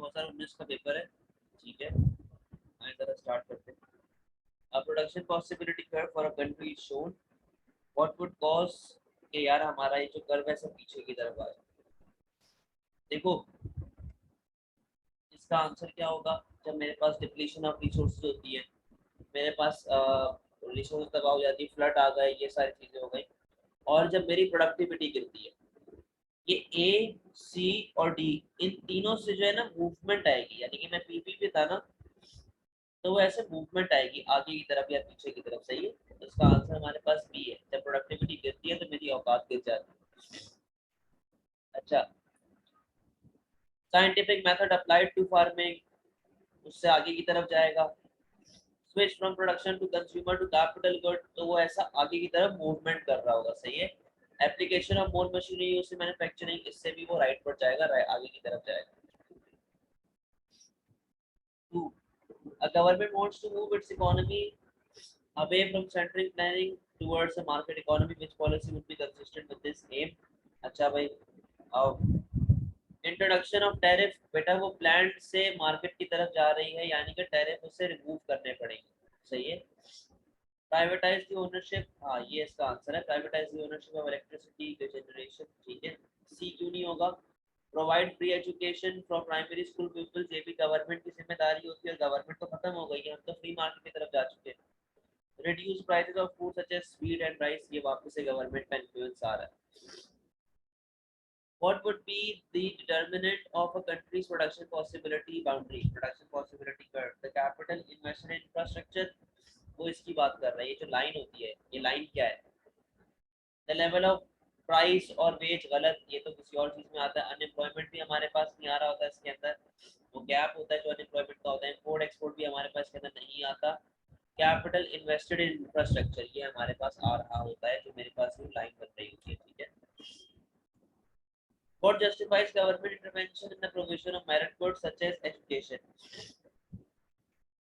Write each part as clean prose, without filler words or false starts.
2019 का पेपर है, ठीक है। आइए जरा स्टार्ट करते हैं। Production possibility curve for a country is shown, what would cause कि यार हमारा ये जो कर्व है सब पीछे की तरफ आ जाए। देखो इसका आंसर क्या होगा, जब मेरे पास डिप्लीशन ऑफ रिसोर्सेज होती है, मेरे पास रिसोर्स तबाह हो जाती है, फ्लड आ गए, ये सारी चीजें हो गई, और जब मेरी प्रोडक्टिविटी गिरती है, ये ए सी और डी, इन तीनों से जो है ना मूवमेंट आएगी, यानी कि मैं पीपी पे था ना, तो वो ऐसे मूवमेंट आएगी आगे की तरफ या पीछे की तरफ। सही है, तो इसका आंसर हमारे पास बी है। जब प्रोडक्टिविटी गिरती है तो मेरी औकात गिर जाती है। अच्छा, scientific method applied to farming, उससे आगे की तरफ जाएगा। Switch from production to consumer to capital good, तो वो ऐसा आगे की तरफ मूवमेंट कर रहा होगा। सही है। Application of more machinery used in manufacturing, इससे भी वो राइट पर जाएगा, आगे की तरफ जाएगा। 2, a government wants to move its economy away from central planning towards a market economy, which policy would be consistent with this aim? अच्छा भाई, इंट्रोडक्शन ऑफ टैरिफ, बेटा वो प्लांट से मार्केट की तरफ जा रही है, यानी कि टैरिफ उससे रिमूव करने पड़ेंगे। सही है। प्राइवेटाइज द ओनरशिप, हाँ ये इसका आंसर है, privatise the ownership of electricity generation. ठीक है, सी क्यों नहीं होगा। Provide free education for primary school peoples, ये भी गवर्नमेंट की जिम्मेदारी होती है, गवर्नमेंट तो खत्म हो गई है, हम तो फ्री मार्केट की तरफ जा चुके हैं। Reduce prices of food such as sweet and rice, ये वापस से गवर्नमेंट का इन्फ्लुएंस आ रहा है। What would be the determinant of a country's production possibility boundary? Production possibility curve. The capital invested in infrastructure, वो इसकी बात कर रहा है। ये जो लाइन होती है, ये लाइन क्या है। द लेवल ऑफ प्राइस और वेज, गलत, ये तो किसी और चीज में आता है। अनएम्प्लॉयमेंट भी हमारे पास नहीं आ रहा होता इसके अंदर, वो गैप होता है जो अनएम्प्लॉयमेंट का होता है। इम्पोर्ट एक्सपोर्ट भी हमारे पास इसके अंदर नहीं आता। कैपिटल इन्वेस्टेड इन इंफ्रास्ट्रक्चर, ये हमारे पास आ रहा होता है, जो मेरे पास ये लाइन बन रही होती है। ठीक है। What justifies government intervention in the provision of merit goods such as education?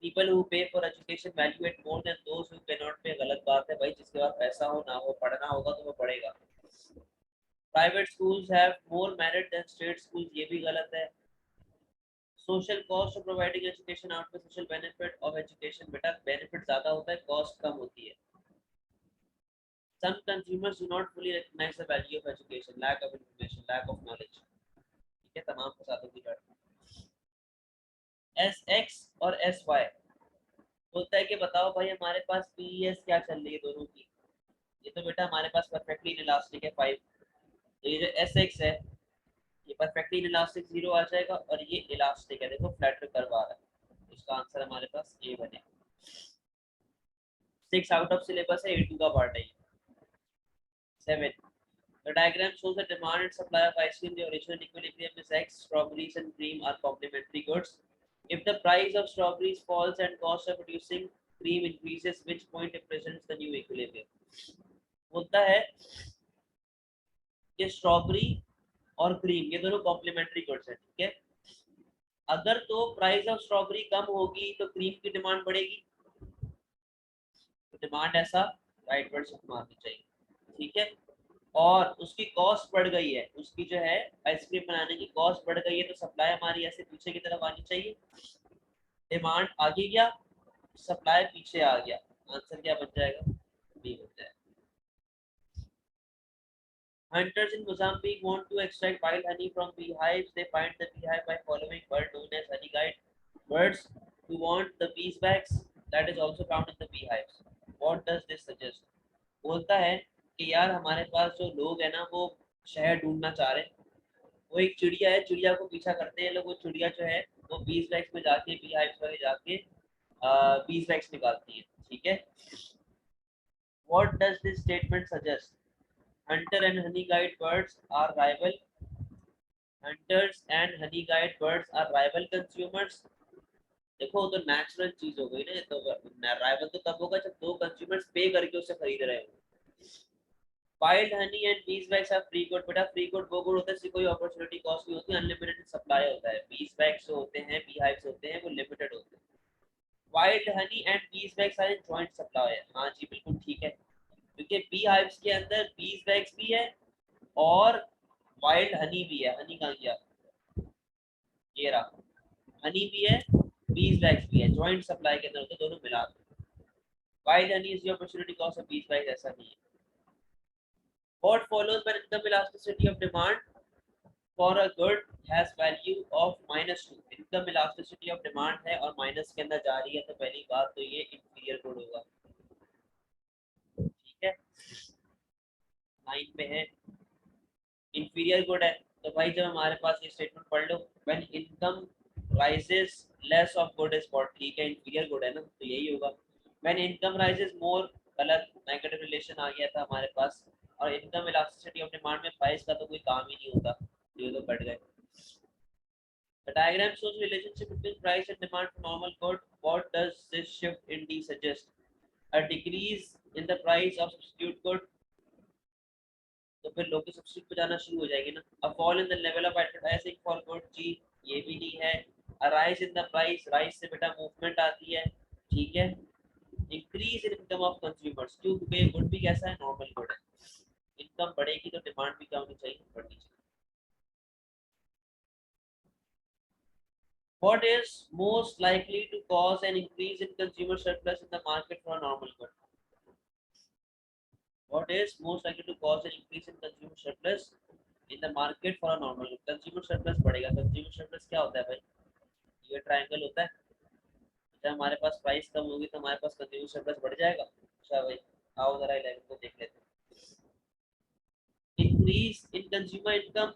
People who pay for education value it more than those who cannot pay, गलत बात है भाई, जिसके पास पैसा हो ना हो, पढ़ना होगा तो वो पढ़ेगा। Private schools have more merit than state schools, ये भी गलत है। Social cost of providing education outweighs social benefit of education, बेटा benefit ज़्यादा होता है, cost कम होती है। Some consumers do not fully recognize the value of education, lack of information, lack of knowledge। ठीक है, तमाम फसादों की जड़। एस एक्स और एस वाई बोलता है कि बताओ भाई हमारे पास पी एस क्या चल रही है दोनों की। ये तो बेटा हमारे पास परफेक्टली इलास्टिक है 5, तो ये जो एस एक्स है ये परफेक्टली इलास्टिक 0 आ जाएगा, और ये इलास्टिक है, देखो फ्लैट कर्व आ रहा है। इसका आंसर हमारे पास ए बनेगा। 6 आउट ऑफ सिलेबस है, A2 का पार्ट है। 7, the diagram shows the demand and supply of ice cream. The original equilibrium is X. Strawberries and cream are complementary goods. If the price of strawberries falls and cost of producing cream increases, which point represents the new equilibrium? होता है कि strawberry और cream ये दोनों complementary goods हैं। ठीक है, अगर तो प्राइस ऑफ स्ट्रॉबेरी कम होगी तो क्रीम की डिमांड बढ़ेगी, तो डिमांड ऐसा राइट वर्ड मारनी चाहिए। ठीक है, और उसकी कॉस्ट बढ़ गई है, उसकी जो है आइसक्रीम बनाने की कॉस्ट बढ़ गई है, तो सप्लाई हमारी ऐसे पीछे की तरफ आनी चाहिए। डिमांड आगे गया, सप्लाई पीछे आ गया, आंसर क्या बन जाएगा, बी बन जाएगा। Hunters in Mozambique want to extract wild honey from beehives. They find the beehive by following bird known as honey guide birds who want the beeswax that is also found in the beehives. What does this suggest? बोलता है कि यार हमारे पास जो लोग हैं ना वो शहद ढूंढना चाह रहे हैं, वो एक चिड़िया है, चिड़िया को पीछा करते हैं लोग, वो चिड़िया जो है वो बीसवैक्स में जाके बीहाइव्स में जाके बीसवैक्स निकालती है। ठीक है, what does this statement suggest? Hunter and honey guide birds are rival. Hunters and honey guide birds are rival consumers. देखो तो नेचुरल चीज हो गई ना, तो राइवल तो तब होगा जब दो कंज्यूमर्स पे करके उसे खरीद रहे हो। Wild honey and beeswax are free good, बेटा फ्री गुड वो गुड होता है जिसकी कोई अपॉर्चुनिटी कॉस्ट नहीं होती, अनलिमिटेड सप्लाई होता है। बीसवैक्स जो होते हैं, बीहाइव्स होते हैं, वो लिमिटेड होते हैं। Wild honey and beeswax are in joint supply है, हाँ जी बिल्कुल ठीक है, क्योंकि बीहाइव्स के अंदर बीसवैक्स भी है और वाइल्ड हनी भी है। हनी कहाँ गया, ये रहा, हनी भी है, बीeswax भी है, जॉइंट सप्लाई के अंदर होते दोनों मिला के। Wild honey is the opportunity cost of बीeswax, ऐसा नहीं है। What follows when income elasticity of demand for a good has value of -2? Income elasticity of demand है और माइनस के अंदर जा रही है, तो पहली बात तो ये इंफीरियर गुड होगा। ठीक है, 9 पे है इंफीरियर गुड है। तो भाई जब हमारे पास ये स्टेटमेंट पढ़ लो, when income rises less of good is what, ठीक है इंफीरियर गुड है ना, तो यही होगा। व्हेन इनकम राइजेस मोर, गलत, नेगेटिव रिलेशन आ गया था हमारे पास। और इनकम इलास्टिसिटी ऑफ डिमांड में प्राइस का तो कोई काम ही नहीं होता, ये तो कट गए। The diagram shows relationship between price and demand for normal good. What does this shift in D suggest? A decrease in the price of substitute good, तो फिर लोग सब्सिट्यूट पे जाना शुरू हो जाएंगे ना। A fall in the level of advertising for good, जी ये भी नहीं है। A rise in the price, rise से बेटा मूवमेंट आती है, ठीक है। Increase in income of consumers, क्योंकि गुड भी कैसा है, नॉर्मल गुड है। इनकम बढ़ेगी तो डिमांड भी क्या होनी चाहिए, बढ़नी चाहिए। What is most likely to cause an increase in consumer surplus in the market for a normal good? What is most likely to cause an increase in consumer surplus in the market for a normal good? Consumer surplus बढ़ेगा। Consumer surplus क्या होता है भाई? ये triangle होता है। जब हमारे पास प्राइस कम होगी तो हमारे पास कंज्यूमर सरप्लस बढ़ जाएगा। अच्छा भाई, आओ जरा 11 को देख लेते हैं। Increase in consumer income,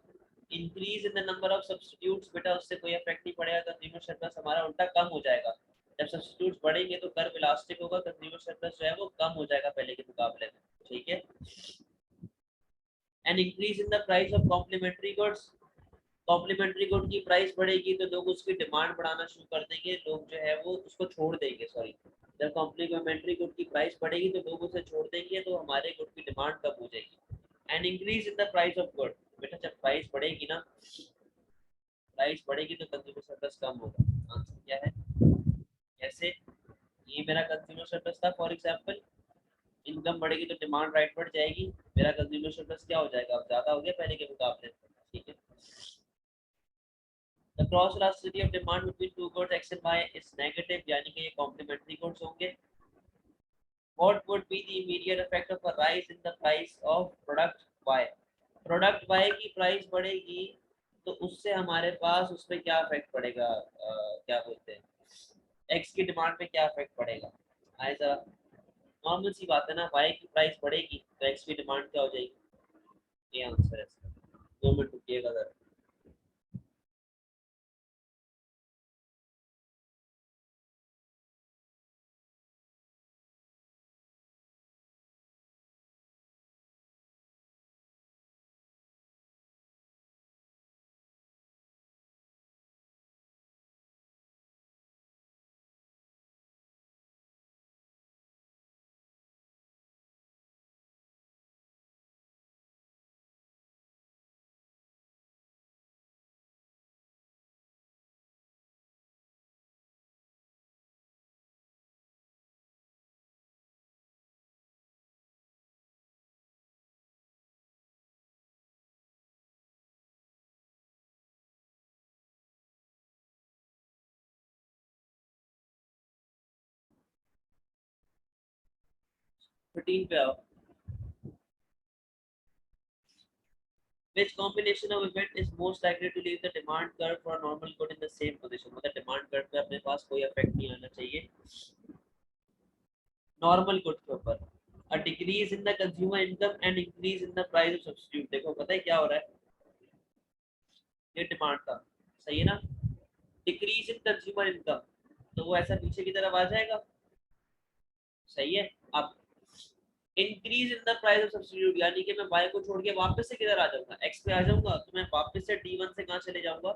increase in the number of substitutes, बेटा उससे कोई इफेक्ट नहीं पड़ेगा, कंज्यूमर सरप्लस हमारा उल्टा कम हो जाएगा। जब सब्स्टिट्यूट्स बढ़ेंगे तो कर्व इलास्टिक होगा, कंज्यूमर सरप्लस जो है वो कम हो जाएगा पहले के मुकाबले में, ठीक है। And increase in the price of complementary goods, complementary good की प्राइस बढ़ेगी तो लोग उसकी डिमांड बढ़ाना शुरू कर देंगे, लोग जो है वो उसको छोड़ देंगे, सॉरी। जब कॉम्प्लीमेंट्री गुड की प्राइस बढ़ेगी तो लोग उसे छोड़ देंगे, तो हमारे गुड की डिमांड कम हो जाएगी। And increase in the price of good, बेटा जब प्राइस बढ़ेगी ना, प्राइस बढ़ेगी तो कंज्यूमर सरप्लस कम होगा। आंसर क्या है, कैसे? ये मेरा कंज्यूमर सरप्लस था, फॉर एग्जांपल इनकम बढ़ेगी तो डिमांड राइट बढ़ जाएगी, मेरा कंज्यूमर सरप्लस क्या हो जाएगा, अब ज्यादा हो गया पहले के मुकाबले, ठीक है। The cross elasticity of demand between two goods x and y is negative, यानी कि ये complementary goods होंगे। What would be the immediate effect of a rise in the price of product y? Product y की price बढ़ेगी तो उससे हमारे पास उस पर क्या इफेक्ट पड़ेगा, क्या बोलते हैं, x की डिमांड पे क्या इफेक्ट पड़ेगा। ऐसा नॉर्मल सी बात है ना, y की प्राइस बढ़ेगी तो x की डिमांड क्या हो जाएगी, ये आंसर है इसका। 2 मिनट रुकिएगा जरा। रूटीन पे आओ। Which combination of event is most likely to leave the demand curve for a normal good in the same position? मतलब demand curve पे अपने पास कोई effect नहीं आना चाहिए normal good के ऊपर। A decrease in the consumer income and increase in the price of substitute। देखो पता है क्या हो रहा है, ये डिमांड था, सही है ना। डिक्रीज इन कंज्यूमर इनकम, तो वो ऐसा पीछे की तरफ आ जाएगा, सही है। अब increase in the price of substitute, यानी कि मैं y को छोड़ के वापस से किधर आ जाऊंगा, x पे आ जाऊंगा, तो मैं वापस से d1 से कहां चले जाऊंगा,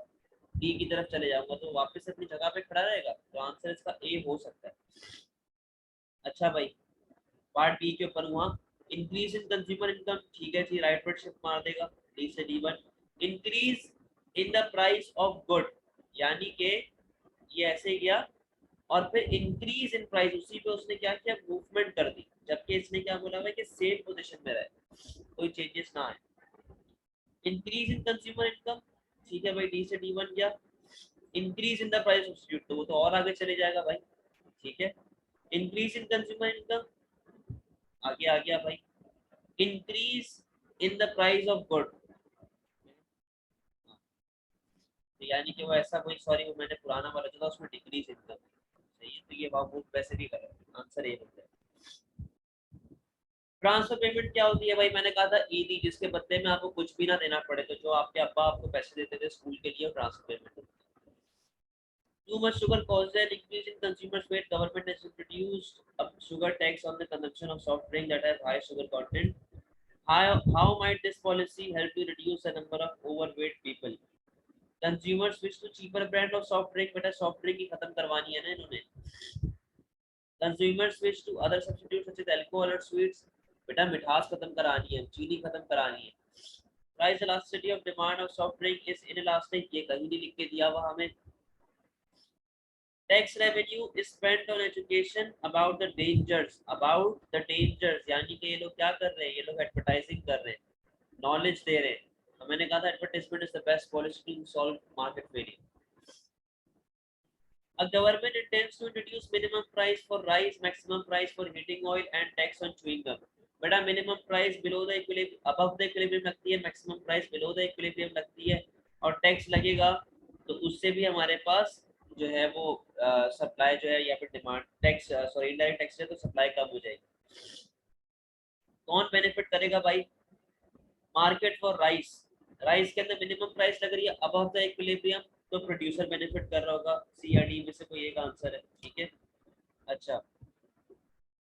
d की तरफ चले जाऊंगा, तो वापस से अपनी जगह पे खड़ा रहेगा, तो आंसर इसका a हो सकता है। अच्छा भाई, पार्ट बी के ऊपर हुआ, इंक्रीज इन कंज्यूमर इनकम, ठीक है जी, राइट वर्ड शिफ्ट मार देगा, डी से D one. Increase in the price of good, यानी कि ये ऐसे गया और फिर इंक्रीज इन प्राइस, उसी पे उसने क्या किया, मूवमेंट कर दी, जबकि इसने क्या बोला हुआ है कि सेम पोजीशन में रहे, कोई चेंजेस ना आए। इंक्रीज इन कंज्यूमर इनकम, ठीक है भाई, डी से डी वन गया। Increase in the price of substitute, तो वो तो और आगे चले जाएगा भाई, ठीक है। इंक्रीज इन कंज्यूमर इनकम, आगे आ गया भाई। Increase in the price of good, तो यानी कि वो ऐसा कोई, सॉरी वो मैंने पुराना वाला जो था उसमें डिक्रीज इनकम, सही है, तो ये वो वैसे भी गलत है, आंसर ये होता है। ट्रांसफर पेमेंट क्या होती है भाई, मैंने कहा था ईडी, जिसके बदले में आपको कुछ भी ना देना पड़े, तो जो आपके अब्बा आपको पैसे देते थे स्कूल के लिए, transfer payment. Too much sugar caused an increase in consumers' weight. Government has introduced a sugar tax on the consumption of soft drink that have high sugar content. How might this policy help to reduce the number of overweight people? Consumers switch to cheaper brand of soft drink, बेटा soft drink ही खत्म करवानी है ना इन्होंने। Consumers switch to other substitutes such as alcohol or sweets, बेटा मिठास खत्म करानी है, चीनी खत्म करानी है। Price elasticity of demand of soft drink is inelastic, ये कहीं नहीं लिख के दिया हुआ हमें। Tax revenue is spent on education about the dangers, यानी कि ये लोग क्या कर रहे हैं, ये लोग एडवर्टाइजिंग कर रहे हैं, नॉलेज दे रहे हैं। तो मैंने कहा था advertisement is the best policy to solve market failure. A government intends to introduce minimum price for rice, maximum price for heating oil and tax on chewing gum. बेटा minimum price below the equilibrium, above the equilibrium लगती है, maximum price below the equilibrium लगती है, और tax लगेगा, तो उससे भी हमारे पास जो है वो सप्लाई जो है या फिर demand tax, sorry indirect tax है, तो सप्लाई कम हो जाएगी। कौन बेनिफिट करेगा भाई, मार्केट फॉर राइस, राइस के अंदर मिनिमम प्राइस लग रही है अबव द इक्विलिब्रियम, तो प्रोड्यूसर बेनिफिट कर रहा होगा, सी या डी में से कोई एक आंसर है, ठीक है। अच्छा,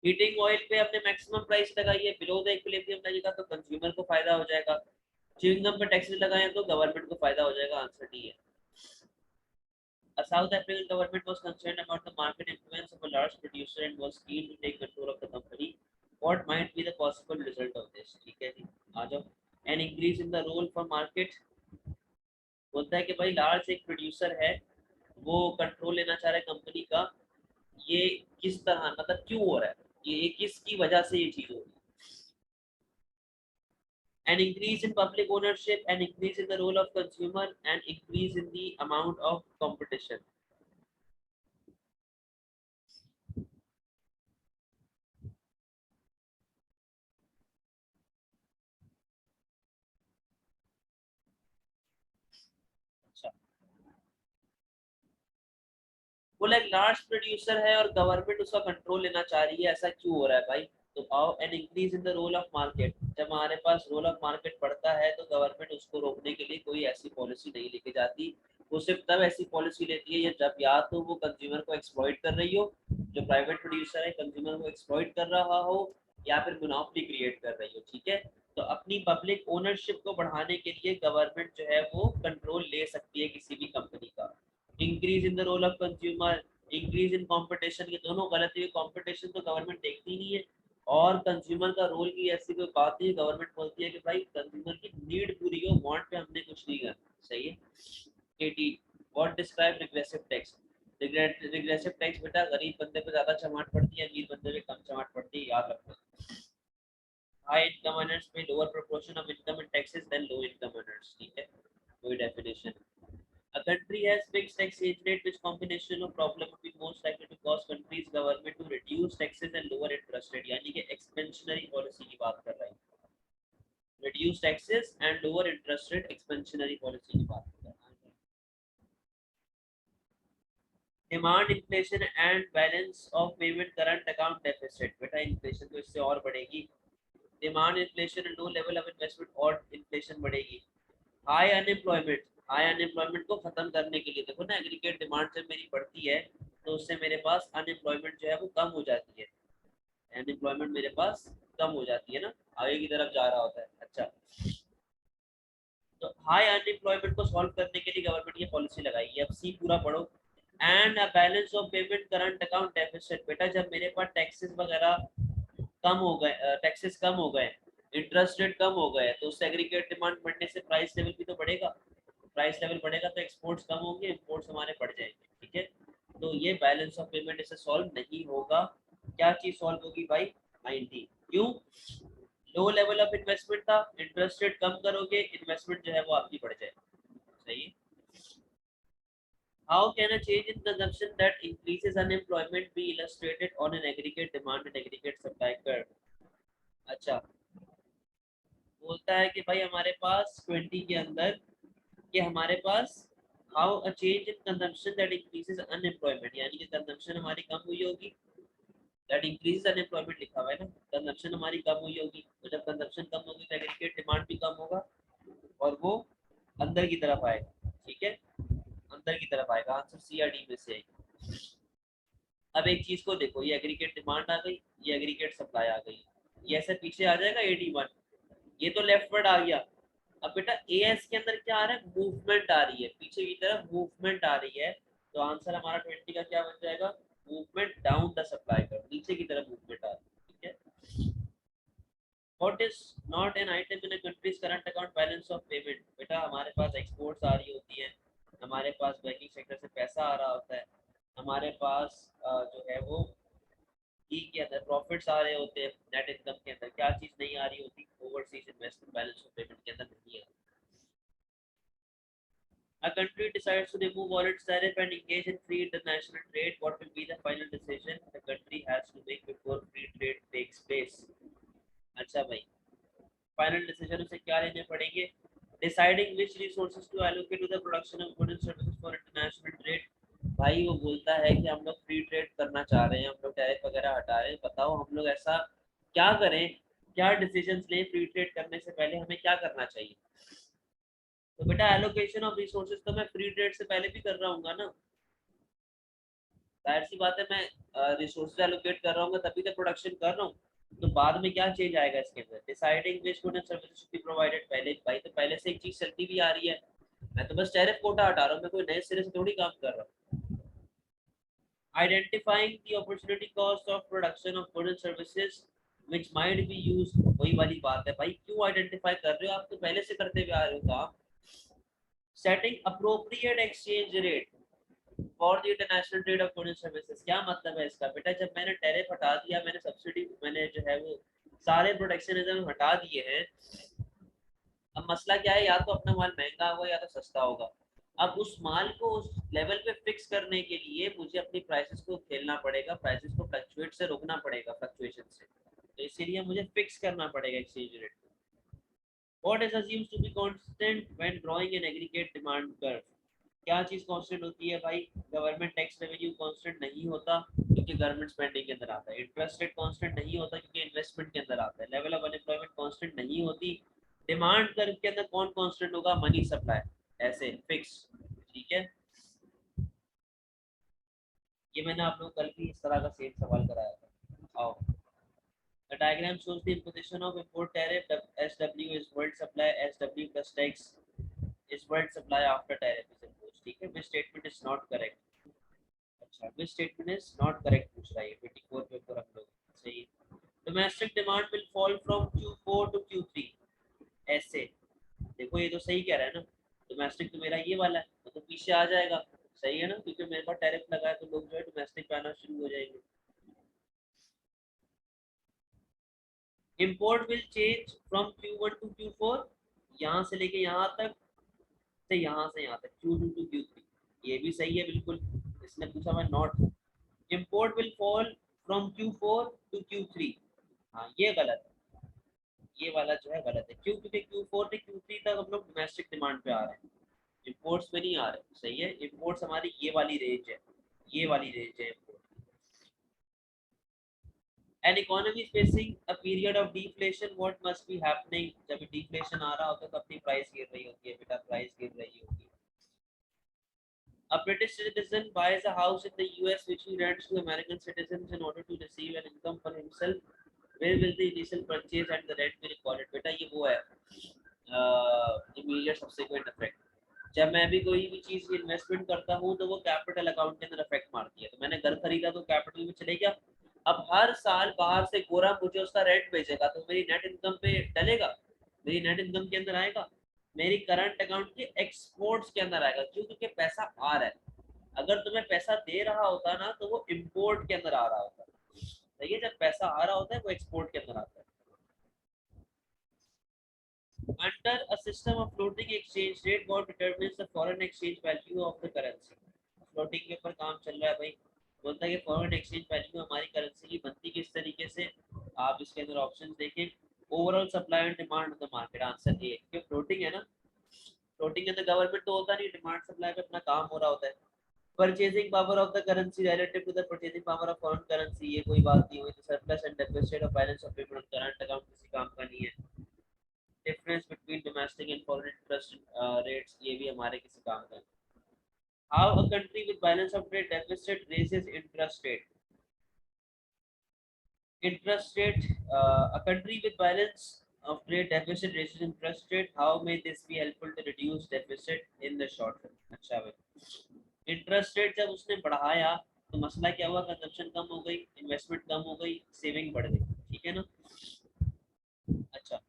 हीटिंग ऑयल पे हमने मैक्सिमम प्राइस लगाई है, बिलो द इक्विलिब्रियम लगेगा तो कंज्यूमर को फायदा हो जाएगा। च्युइंग गम पे टैक्सेस लगाए तो गवर्नमेंट को फायदा हो जाएगा, आंसर डी है। A South African government was concerned about the market influence of a large producer and was keen to take control of the company. What might be the possible result of this? ठीक है जी, आ जाओ। An increase in the role for market, बोलता है कि भाई large एक producer है, वो कंट्रोल लेना चाह रहा है कंपनी का, ये किस तरह, मतलब क्यों हो रहा है, ये किसकी वजह से ये चीज हो रही है। An increase in public ownership, an increase in the role of consumer, and increase in the amount of competition. अच्छा, बोला एक लार्ज प्रोड्यूसर है और गवर्नमेंट उसका कंट्रोल लेना चाह रही है, ऐसा क्यों हो रहा है भाई, तो आओ an increase in the role of market, जब हमारे पास रोल ऑफ मार्केट बढ़ता है तो गवर्नमेंट उसको रोकने के लिए कोई ऐसी पॉलिसी नहीं लेके जाती, वो सिर्फ तब ऐसी पॉलिसी लेती है जब या तो वो कंज्यूमर को एक्सप्लॉइट कर रही हो, जो प्राइवेट प्रोड्यूसर है कंज्यूमर को एक्सप्लॉइट कर रहा हो, या फिर मोनोपोली क्रिएट कर रही हो, ठीक है। तो अपनी पब्लिक ओनरशिप को बढ़ाने के लिए गवर्नमेंट जो है वो कंट्रोल ले सकती है किसी भी कंपनी का। Increase in the role of consumer, increase in competition, ये दोनों गलत है, कंपटीशन तो गवर्नमेंट देखती नहीं है, और कंज्यूमर का रोल की ऐसी कोई बात नहीं, गवर्नमेंट बोलती है कि भाई कंज्यूमर की नीड पूरी हो, वांट पे हमने कुछ नहीं करना, सही है। 80 what describe regressive tax, regressive tax बेटा गरीब बंदे पे ज्यादा चमाट पड़ती है, अमीर बंदे पे कम चमाट पड़ती है, याद रखना। High income earners pay lower proportion of income in taxes than low income earners, ठीक है, कोई definition. A country has fixed exchange rate, which combination of problem would be most likely to cause country's government to reduce taxes and lower interest rate, यानी कि expansionary policy की बात कर रहा है, reduce taxes and lower interest rate, expansionary policy की बात कर रहा है। Demand inflation and balance of payment current account deficit, बेटा inflation तो इससे और बढ़ेगी, demand inflation low level of investment और इन्फ्लेशन बढ़ेगी। हाई अनएम्प्लॉयमेंट, हाई अनएम्प्लॉयमेंट को खत्म करने के लिए देखो ना, एग्रीगेट डिमांड जब मेरी बढ़ती है तो उससे मेरे पास अनएम्प्लॉयमेंट जो है वो कम हो जाती है, अनएम्प्लॉयमेंट मेरे पास कम हो जाती है ना, आगे की तरफ जा रहा होता है। अच्छा, तो हाई अनएम्प्लॉयमेंट को सॉल्व करने के लिए गवर्नमेंट ये पॉलिसी लगाई है, अब सी पूरा पढ़ो। And balance of payment current account deficit, बेटा जब मेरे पास टैक्सेस वगैरह कम हो गए, टैक्सेस कम हो गए, इंटरेस्ट रेट कम हो गए, तो उससे एग्रीगेट डिमांड बढ़ने से प्राइस लेवल भी तो बढ़ेगा, प्राइस लेवल बढ़ेगा तो एक्सपोर्ट्स कम होंगे, इंपोर्ट्स हमारे बढ़ जाएंगे, ठीक है। तो ये बैलेंस ऑफ पेमेंट इसे सॉल्व नहीं होगा, क्या चीज सॉल्व होगी भाई, 90, क्यों, लो लेवल ऑफ इन्वेस्टमेंट था, इंटरेस्ट रेट कम करोगे इन्वेस्टमेंट जो है वो आपकी बढ़ जाएगी, सही है। How can a change in consumption that increases unemployment be illustrated on an aggregate demand and aggregate supply curve? अच्छा, बोलता है कि भाई हमारे पास 20 के अंदर कि हमारे पास how a change in consumption that increases unemployment, यानी कि कंजम्पशन हमारी कम हुई होगी, दैट इंक्रीजेस अनएम्प्लॉयमेंट लिखा हुआ है ना, कंजम्पशन हमारी कम हुई होगी, तो जब कंजम्पशन कम होगी तो एग्रीगेट डिमांड भी कम होगा और वो अंदर की तरफ आएगा। ठीक है, अंदर की तरफ आएगा, आंसर सी या डी में से आएगा। अब एक चीज को देखो, ये एग्रीगेट डिमांड आ गई, ये एग्रीगेट सप्लाई आ गई, ये ऐसे पीछे आ जाएगा 81, ये तो लेफ्ट वर्ड आ गया। अब बेटा ए एस के अंदर क्या आ रहा है, मूवमेंट आ रही है, पीछे की तरफ मूवमेंट आ रही है, तो आंसर हमारा 20 का क्या बन जाएगा, मूवमेंट डाउन द सप्लाई कर, नीचे की तरफ मूवमेंट आ रही है। ठीक है, what is not an item in a countries current account balance of payment, बेटा हमारे पास एक्सपोर्ट्स आ रही होती हैं, हमारे पास बैंकिंग सेक्टर से पैसा आ रहा होता है, हमारे पास जो है वो ई के अंदर प्रॉफिट्स आ रहे होते हैं, नेट इनकम के अंदर क्या चीज नहीं आ रही होती, overseas investment balance of payment के अंदर नहीं है। A country decides to remove all its tariff and engage in free international trade. What will be the final decision the country has to make before free trade takes place? अच्छा भाई, final decision उसे क्या लेने पड़ेंगे, deciding which resources to allocate to the production of goods and services for international trade. भाई वो बोलता है कि हम लोग फ्री ट्रेड करना चाह रहे हैं, हम लोग टैरिफ वगैरह हटा रहे हैं, बताओ हम लोग ऐसा क्या करें, क्या डिसीजंस लें, फ्री ट्रेड करने से पहले हमें क्या करना चाहिए। तो बेटा एलोकेशन ऑफ रिसोर्सेज तो मैं फ्री ट्रेड से पहले भी कर रहा हूँ ना, जाहिर सी बात है, मैं रिसोर्सेज एलोकेट कर रहा हूँ तभी तो प्रोडक्शन कर रहा हूँ, तो बाद में क्या चेंज आएगा इसके अंदर, deciding which goods and services should be provided, पहले भाई तो पहले से एक चीज चलती भी आ रही है, मैं तो बस टैरिफ कोटा हटा रहा हूँ, मैं कोई नए सिरे से थोड़ी काम कर रहा हूँ। Identifying the opportunity cost of production of goods and services which might be used, वही वाली बात है भाई, क्यों आइडेंटिफाई कर रहे हो, आप तो पहले से करते हुए आ रहे हो काम। Setting appropriate exchange rate for the international trade off goods and services, क्या मतलब है इसका, बेटा जब मैंने टैरिफ हटा दिया, मैंने सब्सिडी, मैंने जो है वो सारे प्रोटेक्शनिज्म हटा दिए हैं, अब मसला क्या है, या तो अपना माल महंगा होगा या तो सस्ता होगा, अब उस माल को उस लेवल पे फिक्स करने के लिए मुझे अपनी प्राइसेस को खेलना पड़ेगा, प्राइसेस को फ्लक्चुएट से रोकना पड़ेगा, फ्लक्चुएशन से, तो इसीलिए मुझे फिक्स करना पड़ेगा exchange rate. What is assumed to be constant when drawing an aggregate demand curve? क्या चीज कांस्टेंट होती है भाई, गवर्नमेंट टैक्स रेवेन्यू कांस्टेंट नहीं होता क्योंकि गवर्नमेंट स्पेंडिंग के अंदर आता है, इंटरेस्ट रेट कांस्टेंट नहीं होता क्योंकि इन्वेस्टमेंट के अंदर आता है, लेवल ऑफ अनएम्प्लॉयमेंट कांस्टेंट नहीं होती, डिमांड कर्व के अंदर कौन कांस्टेंट होगा, मनी सप्लाई, ऐसे फिक्स। ठीक है, ये मैंने आप लोगों को कल भी इस तरह का सेम सवाल कराया था। आओ, the diagram shows the imposition of import tariff, SW is world supply, SW plus tax is world supply after tariff is imposed। ठीक है, which statement is not correct, अच्छा which statement is not correct पूछ रहा है 24 पे ऊपर हम लोग, सही है। Domestic demand will fall from Q4 to Q3, ऐसे देखो, ये तो सही कह रहा है ना, डोमेस्टिक तो मेरा ये वाला है तो पीछे आ जाएगा, सही है ना, क्योंकि मेरे पास टैरिफ लगा है तो लोग जो है डोमेस्टिक पे आना शुरू हो जाएंगे। Import will change from Q1 to Q4, यहाँ से लेके यहाँ तक, से यहाँ तक Q2 टू Q3, ये भी सही है बिल्कुल, इसने पूछा मैं not. Import will fall from Q4 to Q3, हाँ ये गलत है, ये वाला जो है गलत है, क्यों, क्योंकि Q4 से Q3 तक हम लोग डोमेस्टिक डिमांड पे आ रहे हैं, इम्पोर्ट्स में नहीं आ रहे, सही है, इम्पोर्ट्स हमारी ये वाली रेंज है, ये वाली रेंज है import. An economy is facing a period of deflation, what must be happening, जब deflation आ रहा होता है तो अपनी प्राइस गिर रही होती है, बेटा प्राइस गिर रही होगी। A British citizen buys a house in the US which he rents to American citizens in order to receive an income for himself. Where will the initial purchase and the rent be recorded? बेटा ये वो है immediate subsequent effect। जब मैं भी कोई भी चीज इन्वेस्टमेंट करता हूँ तो वो कैपिटल अकाउंट के अंदर इफेक्ट मारती है, तो मैंने घर खरीदा तो कैपिटल में चले गया, अब हर साल बाहर से गोरा मुझे उसका रेंट भेजेगा तो मेरी नेट इनकम पे डलेगा, मेरी नेट इनकम के अंदर आएगा, मेरी करंट अकाउंट के एक्सपोर्ट्स के अंदर आएगा, क्यों, क्योंकि पैसा आ रहा है, अगर तुम्हें पैसा दे रहा होता ना तो वो इम्पोर्ट के अंदर आ रहा होता, सही है, जब पैसा आ रहा होता है वो एक्सपोर्ट के अंदर आता है। Under a system of floating exchange rate, what determines the foreign exchange value of the currency? Floating के ऊपर काम चल रहा है भाई। बोलता है कि फॉरेन एक्सचेंज वैल्यू हमारी करेंसी की बनती किस तरीके से। आप इसके अंदर ऑप्शन देखें, overall supply and demand of the market, answer A, क्योंकि फ्लोटिंग है ना, फ्लोटिंग के अंदर गवर्नमेंट तो होता नहीं, डिमांड सप्लाई पे अपना काम हो रहा होता है। Purchasing power of the currency relative to the purchasing power of foreign currency, ये कोई बात नहीं हुई। तो surplus and deficit of balance of payment current account किसी काम का नहीं है। Difference between domestic and foreign interest rates, ये भी हमारे किसी काम का नहीं। How a country with balance of trade deficit raises interest rate, interest rate, a country with balance of trade deficit raises interest rate, how may this be helpful to reduce deficit in the short term। अच्छा भाई, interest rate जब उसने बढ़ाया तो मसला क्या हुआ, consumption कम हो गई, इन्वेस्टमेंट कम हो गई, सेविंग बढ़ गई, ठीक है ना। अच्छा,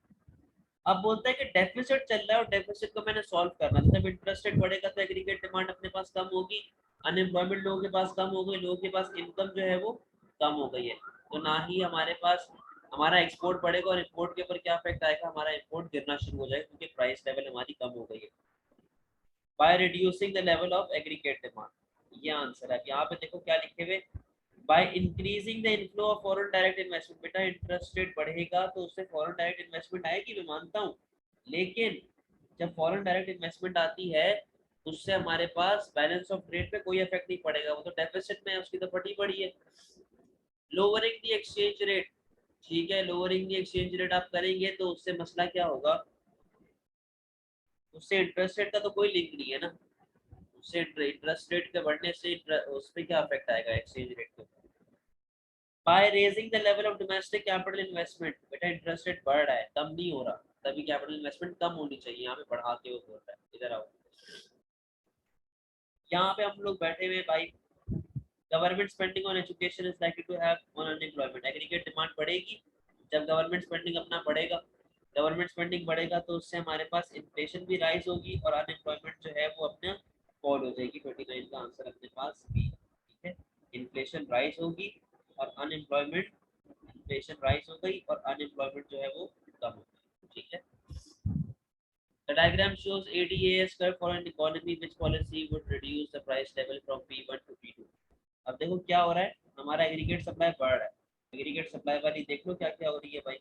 अब बोलता है कि डेफिसिट चल रहा है और डेफिसिट को मैंने सॉल्व करना है। जब इंटरेस्ट रेट बढ़ेगा तो एग्रीगेट डिमांड अपने पास कम होगी, अनएम्प्लॉयमेंट लोगों के पास कम हो गई, लोगों के पास इनकम जो है वो कम हो गई है, तो ना ही हमारे पास हमारा एक्सपोर्ट बढ़ेगा, और इंपोर्ट के ऊपर क्या इफेक्ट आएगा, हमारा इंपोर्ट गिरना शुरू हो जाएगा क्योंकि प्राइस लेवल हमारी कम हो गई है। By reducing the level of aggregate demand, ये आंसर है। यहाँ पे देखो क्या लिखे हुए, by increasing the inflow of foreign direct investment. बेटा इंटरेस्ट रेट बढ़ेगा तो उससे फॉरेन डायरेक्ट इन्वेस्टमेंट आएगी, मैं मानता हूँ, लेकिन जब फॉरेन डायरेक्ट इन्वेस्टमेंट आती है उससे हमारे पास बैलेंस ऑफ ट्रेड पे कोई इफेक्ट नहीं पड़ेगा, वो तो डेफिसिट में है, उसकी तो फटी पड़ी है। लोअरिंग द एक्सचेंज रेट, ठीक है, लोअरिंग द एक्सचेंज रेट आप करेंगे तो उससे मसला क्या होगा, उससे इंटरेस्ट रेट का तो कोई लिंक नहीं है ना, उससे इंटरेस्ट रेट के बढ़ने से उस पर क्या इफेक्ट आएगा एक्सचेंज रेट के ऊपर। By raising the level of domestic capital investment, बेटा इंटरेस्ट रेट बढ़ रहा है, कम नहीं हो रहा, तभी कैपिटल इन्वेस्टमेंट कम होनी चाहिए, यहाँ पे बढ़ा के वो बोल रहा है। इधर आओ, यहाँ पे हम लोग बैठे हुए भाई, government spending on education is likely to have on unemployment, aggregate demand बढ़ेगी जब गवर्नमेंट स्पेंडिंग अपना बढ़ेगा, गवर्नमेंट स्पेंडिंग बढ़ेगा तो उससे हमारे पास इन्फ्लेशन भी राइज होगी और अनएम्प्लॉयमेंट जो है वो अपना फॉल हो जाएगी। 29 का आंसर अपने पास बी, ठीक है, इन्फ्लेशन राइज होगी और अनएम्प्लॉयमेंट, इन्फ्लेशन राइज हो गई और अनएम्प्लॉयमेंट जो है वो कम हो गई, ठीक है। The diagram shows ADAS curve for an economy which policy would reduce the price level from P1 to P2। अब देखो क्या हो रहा है, हमारा एग्रीगेट सप्लाई बढ़ रहा है, एग्रीगेट सप्लाई वाली देख लो क्या क्या हो रही है भाई।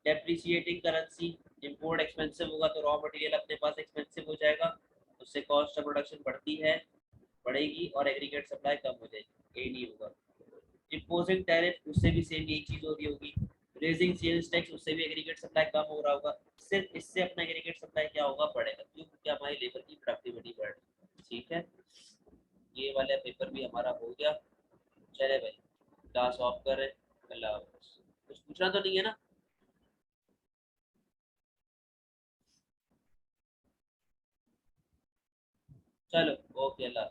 डेप्रिसिएटिंग करेंसी, इंपोर्ट एक्सपेंसिव होगा तो रॉ मटेरियल अपने पास एक्सपेंसिव हो जाएगा, उससे कॉस्ट ऑफ प्रोडक्शन बढ़ती है, बढ़ेगी और एग्रीगेट सप्लाई कम हो जाएगी, ये नहीं होगा। इम्पोजिंग टैरिफ, उससे भी सेम यही चीज हो रही होगी। रेजिंग सेल्स टैक्स, उससे भी एग्रीगेट सप्लाई कम हो रहा होगा, सिर्फ इससे अपना एग्रीगेट सप्लाई क्या होगा, बढ़ेगा, क्यों, क्योंकि हमारी लेबर की प्रोडक्टिविटी बढ़ रही है, ठीक है। ये वाला पेपर भी हमारा हो गया। चले भाई, क्लास ऑफ कर रहे, अल्लाह हाफ़िज़। कुछ पूछना तो नहीं है ना। चलो, ओके, अल्लाह।